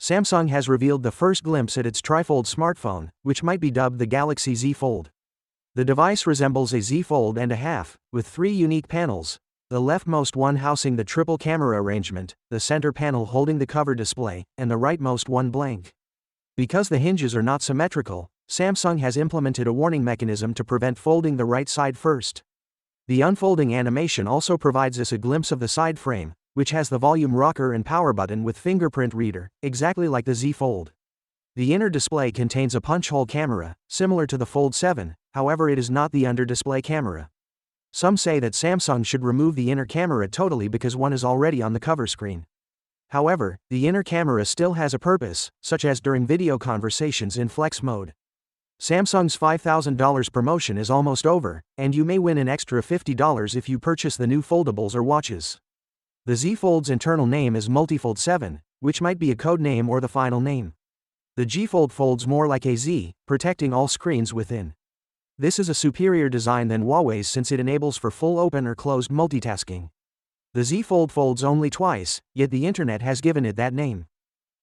Samsung has revealed the first glimpse at its trifold smartphone, which might be dubbed the Galaxy Z Fold. The device resembles a Z Fold and a half, with 3 unique panels, the leftmost one housing the triple camera arrangement, the center panel holding the cover display, and the rightmost one blank. Because the hinges are not symmetrical, Samsung has implemented a warning mechanism to prevent folding the right side first. The unfolding animation also provides us a glimpse of the side frame, which has the volume rocker and power button with fingerprint reader, exactly like the Z Fold. The inner display contains a punch-hole camera, similar to the Fold 7, however it is not the under-display camera. Some say that Samsung should remove the inner camera totally because one is already on the cover screen. However, the inner camera still has a purpose, such as during video conversations in flex mode. Samsung's $5,000 promotion is almost over, and you may win an extra $50 if you purchase the new foldables or watches. The Z Fold's internal name is Multifold 7, which might be a code name or the final name. The G Fold folds more like a Z, protecting all screens within. This is a superior design than Huawei's since it enables for full open or closed multitasking. The Z Fold folds only twice, yet the internet has given it that name.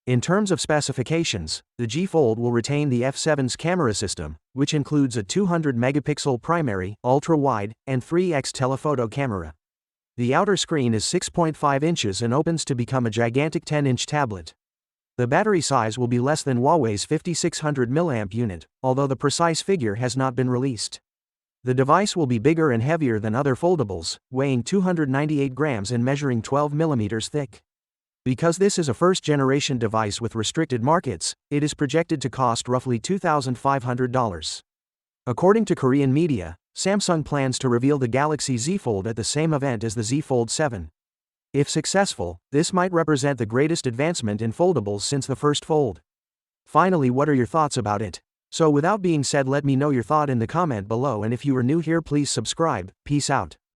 In terms of specifications, the G Fold will retain the F7's camera system, which includes a 200-megapixel primary, ultra-wide, and 3x telephoto camera. The outer screen is 6.5 inches and opens to become a gigantic 10-inch tablet. The battery size will be less than Huawei's 5600 mAh unit, although the precise figure has not been released. The device will be bigger and heavier than other foldables, weighing 298 grams and measuring 12 millimeters thick. Because this is a first-generation device with restricted markets, it is projected to cost roughly $2,500. According to Korean media, Samsung plans to reveal the Galaxy Z Fold at the same event as the Z Fold 7. If successful, this might represent the greatest advancement in foldables since the first Fold. Finally, what are your thoughts about it? So without being said, let me know your thought in the comment below, and if you are new here, please subscribe. Peace out.